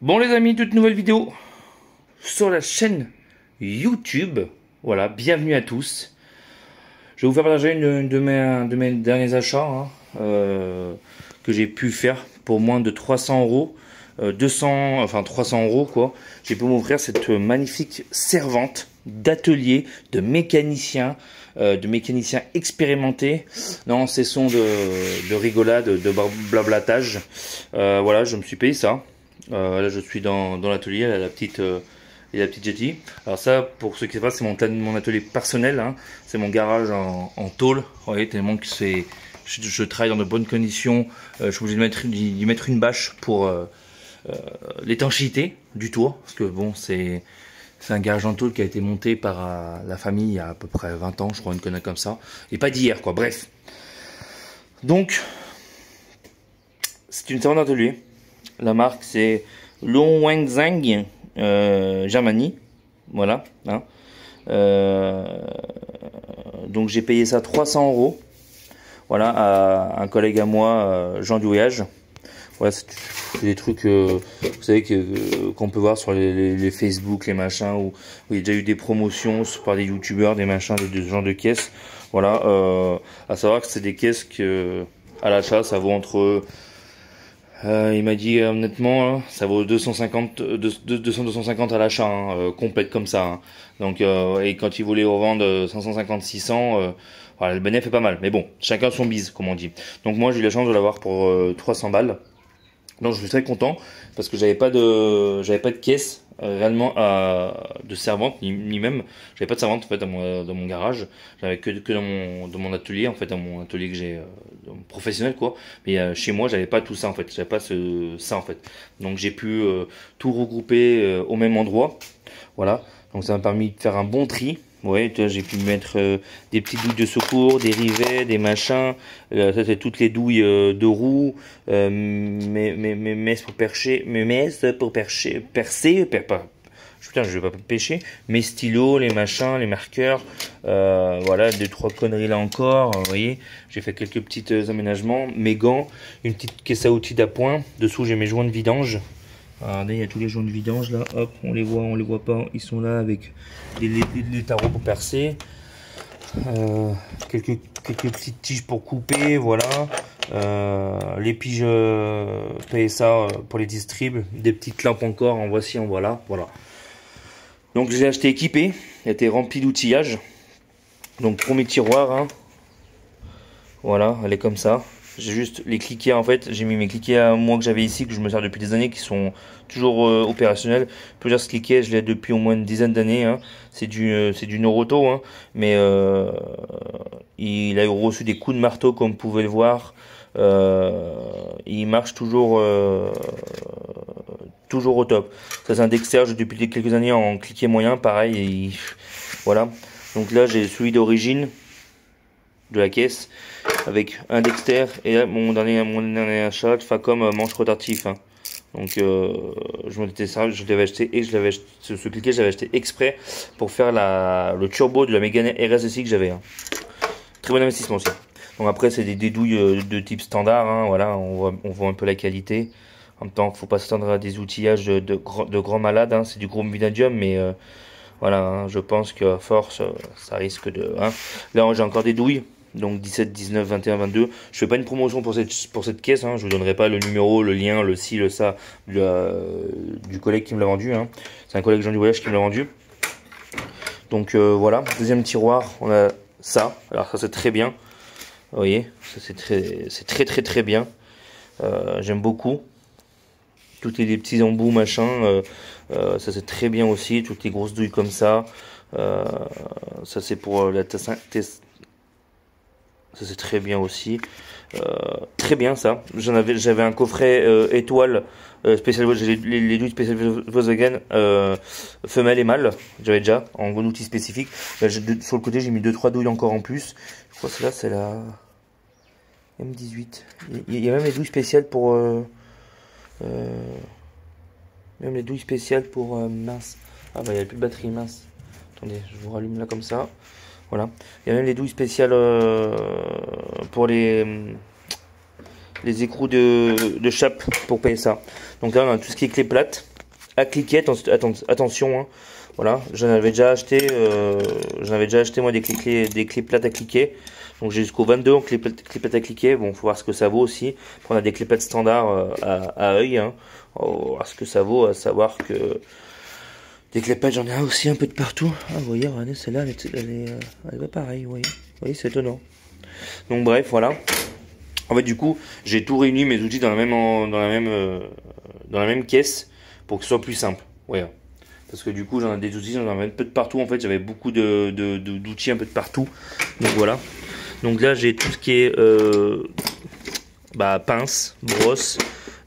Bon les amis, toute nouvelle vidéo sur la chaîne YouTube. Voilà, bienvenue à tous. Je vais vous faire partager une de mes derniers achats que j'ai pu faire pour moins de 300 euros. 300 euros quoi. J'ai pu m'offrir cette magnifique servante d'atelier de mécanicien expérimenté dans ces sons de rigolade, de blablatage. Voilà, je me suis payé ça. Là, je suis dans l'atelier, la petite jetty. Alors ça, pour ceux qui savent, c'est mon atelier personnel. Hein. C'est mon garage en tôle. Vous voyez, tellement que je travaille dans de bonnes conditions. Je suis obligé d'y mettre une bâche pour l'étanchéité du toit. Parce que bon, c'est un garage en tôle qui a été monté par la famille il y a à peu près 20 ans, je crois, une connerie comme ça. Et pas d'hier, quoi. Bref. Donc, c'est une servante d'atelier. La marque c'est Longwenzang Germany, voilà. Hein. Donc j'ai payé ça 300 euros. Voilà, à un collègue à moi, Jean du Voyage. Voilà, c'est des trucs, vous savez qu'on peut voir sur les Facebook, les machins, où il y a déjà eu des promotions par des youtubeurs, des machins, des genres de caisses. Voilà, à savoir que c'est des caisses que à l'achat ça vaut entre il m'a dit honnêtement, ça vaut 250 à l'achat, hein, complète comme ça. Hein. Donc et quand il voulait revendre 550, 600, voilà, le bénéfice est pas mal. Mais bon, chacun son bise, comme on dit. Donc moi j'ai eu la chance de l'avoir pour 300 balles. Donc je suis très content parce que j'avais pas de caisse réellement de servante ni même j'avais pas de servante en fait dans mon garage. J'avais que dans mon atelier en fait, dans mon atelier que j'ai professionnel quoi. Mais chez moi j'avais pas tout ça en fait, j'avais pas ça en fait. Donc j'ai pu tout regrouper au même endroit. Voilà. Donc ça m'a permis de faire un bon tri. Ouais, j'ai pu mettre des petites douilles de secours, des rivets, des machins. Ça c'est toutes les douilles de roue, mes messes pour percher, putain, je vais pas pêcher. Mes stylos, les machins, les marqueurs. Voilà, 2-3 conneries là encore. Vous voyez, j'ai fait quelques petits aménagements. Mes gants, une petite caisse à outils d'appoint. Dessous j'ai mes joints de vidange. Regardez, il y a tous les joints de vidange là, hop, on les voit pas, ils sont là avec les tarots pour percer, quelques petites tiges pour couper, voilà, les piges PSA pour les distribs, des petites lampes encore, en voici, en voilà. Donc je l'ai acheté équipé, il a été rempli d'outillage, donc premier tiroir, hein. Voilà, elle est comme ça. J'ai juste les cliquets en fait, j'ai mis mes cliquets à moi que j'avais ici, que je me sers depuis des années, qui sont toujours opérationnels. Je peux dire ce cliquet, je l'ai depuis au moins une dizaine d'années. Hein. C'est du Noroto, hein. Mais il a reçu des coups de marteau comme vous pouvez le voir. Il marche toujours au top. Ça c'est un Dexter, j'ai depuis quelques années en cliquet moyen, pareil. Voilà. Donc là j'ai celui d'origine de la caisse avec un Dexter et là, mon dernier achat Facom manche rotatif. Hein. Donc je l'avais acheté et ce cliquet je l'avais acheté exprès pour faire le turbo de la Mégane RSSI que j'avais. Hein. Très bon investissement aussi. Donc après c'est des douilles de type standard. Hein, voilà, on voit un peu la qualité. En même temps, faut pas s'attendre à des outillages de grands malades. Hein, c'est du gros vinadium, mais voilà, hein, je pense qu'à force ça risque de. Hein. Là j'ai encore des douilles. Donc 17, 19, 21, 22. Je fais pas une promotion pour cette caisse. Hein. Je vous donnerai pas le numéro, le lien, le ci, le ça du collègue qui me l'a vendu. Hein. C'est un collègue Jean du Voyage qui me l'a vendu. Donc voilà. Deuxième tiroir, on a ça. Alors ça c'est très bien. Vous voyez, c'est très bien. J'aime beaucoup. Toutes les petits embouts machin. Ça c'est très bien aussi. Toutes les grosses douilles comme ça. Ça c'est pour la ça c'est très bien aussi, très bien ça. J'avais un coffret étoile spécial, les douilles spéciales Volkswagen femelle et mâle. J'avais déjà en bon outil spécifique. Là, sur le côté j'ai mis 2-3 douilles encore en plus. Je crois que celle-là c'est la M18. Il y a même les douilles spéciales pour mince. Ah bah il n'y a plus de batterie, mince. Attendez, je vous rallume là comme ça. Voilà. Il y a même les douilles spéciales pour les écrous de chape pour PSA. Donc là on a tout ce qui est clé plate. à cliquer, attention, hein. Voilà, j'en avais déjà acheté moi des clés plates à cliquer. Donc j'ai jusqu'au 22 en clés plates à cliquer. Bon, faut voir ce que ça vaut aussi. Après, on a des clés plates standards à œil, hein. On va voir ce que ça vaut, à savoir que des clés plates, j'en ai aussi un peu de partout. Ah, vous voyez, regardez, celle-là, elle va pareil, vous voyez, c'est étonnant. Donc bref, voilà. En fait, du coup, j'ai tout réuni mes outils dans la même caisse pour que ce soit plus simple. Voilà. Parce que du coup, j'en ai des outils, j'en ai un peu de partout. En fait, j'avais beaucoup d'outils un peu de partout. Donc voilà. Donc là, j'ai tout ce qui est pince, brosse,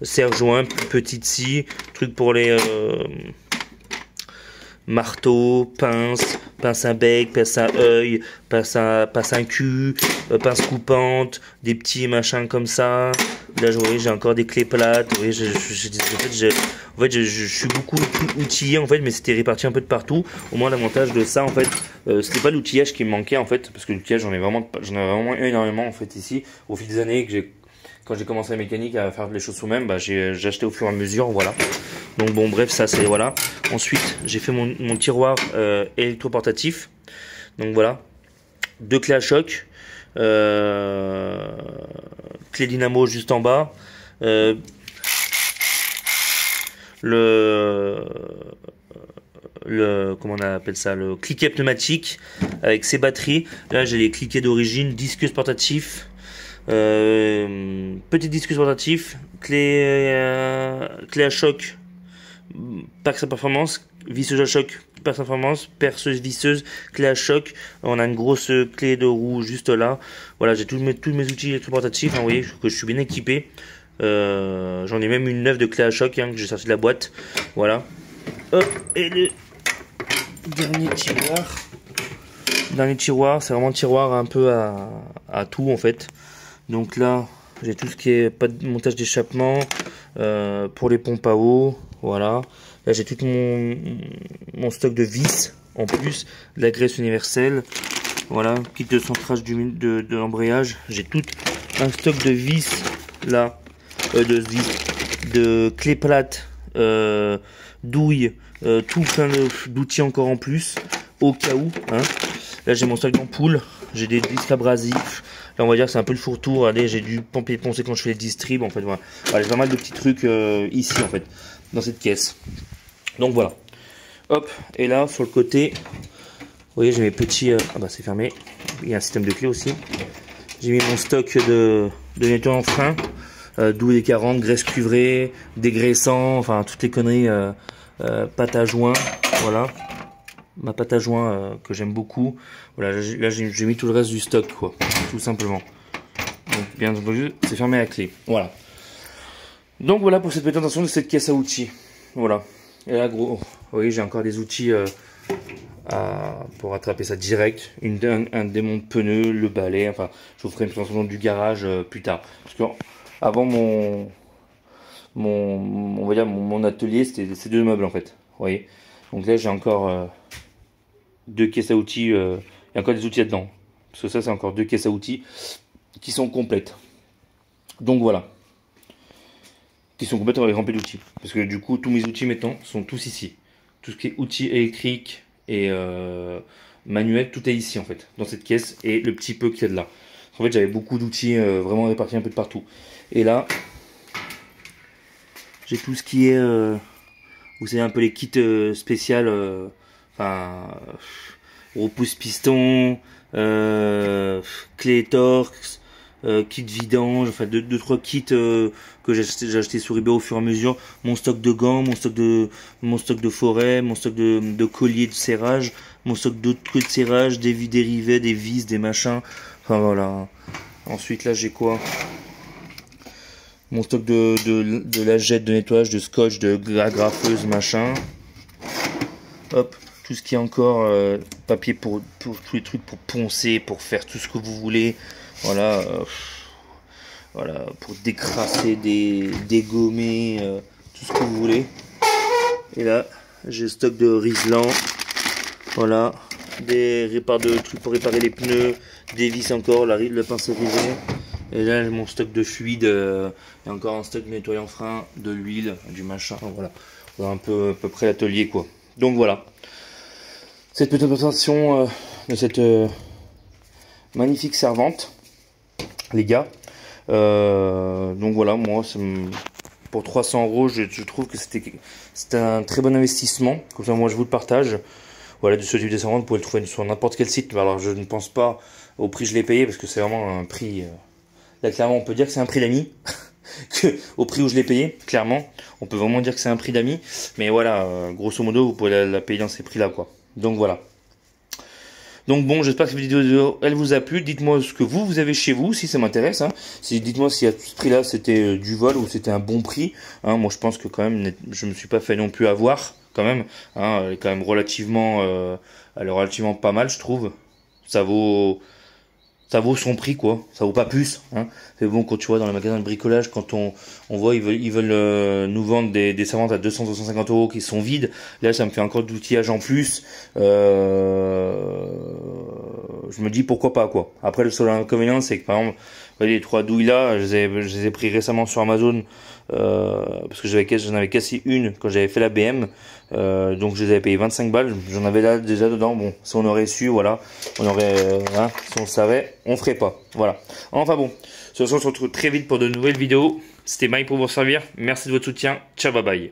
serre-joint, petite scie, truc pour les marteau, pince à bec, pince à œil, pince à cul, pince coupante, des petits machins comme ça. Là, vous voyez, j'ai encore des clés plates. Vous voyez, en fait, je suis beaucoup outillé en fait, mais c'était réparti un peu de partout. Au moins, l'avantage de ça, en fait, c'était pas l'outillage qui me manquait en fait, parce que l'outillage, j'en ai vraiment énormément en fait ici. Au fil des années quand j'ai commencé la mécanique à faire les choses soi-même, j'ai acheté au fur et à mesure, voilà. Donc bon, bref, ça c'est voilà. Ensuite, j'ai fait mon tiroir électroportatif. Donc voilà, 2 clés à choc, clé dynamo juste en bas, comment on appelle ça, le cliquet pneumatique avec ses batteries. Là, j'ai les cliquets d'origine, discus portatif. Petit discus portatif, clé à choc, perce à performance, visseuse à choc, perce à performance, perceuse visseuse, clé à choc. On a une grosse clé de roue juste là. Voilà, j'ai tous mes outils électroportatifs, hein, vous voyez que je suis bien équipé. J'en ai même une neuve de clé à choc, hein, que j'ai sorti de la boîte. Voilà. Hop, et le dernier tiroir, c'est vraiment un tiroir un peu à tout en fait. Donc là, j'ai tout ce qui est pas de montage d'échappement pour les pompes à eau, voilà. Là, j'ai tout mon stock de vis en plus, de la graisse universelle, voilà, kit de centrage de l'embrayage. J'ai tout un stock de vis là, de clés plates, douilles, tout plein d'outils encore en plus, au cas où. Hein. Là, j'ai mon stock d'ampoules, j'ai des disques abrasifs. Là, on va dire que c'est un peu le fourre-tout. Allez, j'ai dû poncer quand je fais les distribs. En fait, voilà. J'ai pas mal de petits trucs ici, en fait, dans cette caisse. Donc voilà. Hop. Et là, sur le côté, vous voyez, j'ai mes petits. C'est fermé. Il y a un système de clé aussi. J'ai mis mon stock de nettoyant frein, douille des 40, graisse cuivrée, dégraissant, enfin toutes les conneries, pâte à joint. Voilà. Ma pâte à joint que j'aime beaucoup. Voilà, là j'ai mis tout le reste du stock, quoi, tout simplement. Donc bien entendu, c'est fermé à clé. Voilà. Donc voilà pour cette présentation de cette caisse à outils. Voilà. Et là, gros, vous voyez, j'ai encore des outils pour attraper ça direct. Un démonte pneu, le balai. Enfin, je vous ferai une présentation du garage plus tard. Parce que avant on va dire mon atelier, c'était ces 2 meubles en fait. Vous voyez. Donc là, j'ai encore 2 caisses à outils, il y a encore des outils là-dedans. Parce que ça, c'est encore 2 caisses à outils qui sont complètes. Donc voilà. Qui sont complètes avec remplies d'outils. Parce que du coup, tous mes outils maintenant sont tous ici. Tout ce qui est outils électriques et manuels, tout est ici en fait, dans cette caisse et le petit peu qu'il y a de là. En fait, j'avais beaucoup d'outils vraiment répartis un peu de partout. Et là, j'ai tout ce qui est, vous savez, un peu les kits spéciales. Repousse piston, clé Torx, kit vidange, enfin 2-3 kits que j'ai acheté sur eBay au fur et à mesure. Mon stock de gants, mon stock de forêt, mon stock de colliers de serrage, mon stock d'autres trucs de serrage, des dérivés, des vis, des machins. Enfin voilà. Ensuite là j'ai quoi? Mon stock de lingette de nettoyage, de scotch, de agrafeuse, machin. Hop. Tout ce qui est encore papier pour tous les trucs pour poncer, pour faire tout ce que vous voulez. Voilà, voilà, pour décrasser, dégommer, tout ce que vous voulez. Et là, j'ai stock de Riesland. Voilà, des trucs pour réparer les pneus, des vis encore, le pinceau rivet. Et là, mon stock de fluide, et encore un stock de nettoyant frein, de l'huile, du machin. Voilà. un peu à peu près l'atelier quoi. Donc voilà, cette petite présentation de cette magnifique servante, les gars. Donc voilà, moi pour 300 €, je trouve que c'était un très bon investissement. Comme ça, moi je vous le partage. Voilà, de ce type de servante, vous pouvez le trouver sur n'importe quel site. Alors je ne pense pas au prix que je l'ai payé parce que c'est vraiment un prix. Là clairement, on peut dire que c'est un prix d'ami. Au prix où je l'ai payé, clairement, on peut vraiment dire que c'est un prix d'ami. Mais voilà, grosso modo, vous pouvez la payer dans ces prix-là, quoi. Donc voilà. Donc bon, j'espère que cette vidéo elle vous a plu. Dites-moi ce que vous avez chez vous, si ça m'intéresse. Hein. Dites-moi si à ce prix-là c'était du vol ou c'était un bon prix. Hein. Moi, je pense que quand même, je me suis pas fait non plus avoir quand même. Hein. Elle est quand même relativement, elle est relativement pas mal, je trouve. Ça vaut son prix quoi, ça vaut pas plus. Hein. C'est bon quand tu vois dans les magasins de bricolage, quand on voit ils veulent nous vendre des servantes à 200-250 € qui sont vides. Là ça me fait encore d'outillage en plus. Je me dis pourquoi pas quoi. Après le seul inconvénient c'est que par exemple les 3 douilles là, je les ai pris récemment sur Amazon parce que j'en avais cassé une quand j'avais fait la BM. Donc je les avais payé 25 balles, j'en avais là déjà dedans. Bon, si on aurait su, voilà, on aurait, hein, si on savait, on ferait pas. Voilà. Enfin bon, on se retrouve très vite pour de nouvelles vidéos. C'était Mike pour vous servir. Merci de votre soutien. Ciao, bye bye.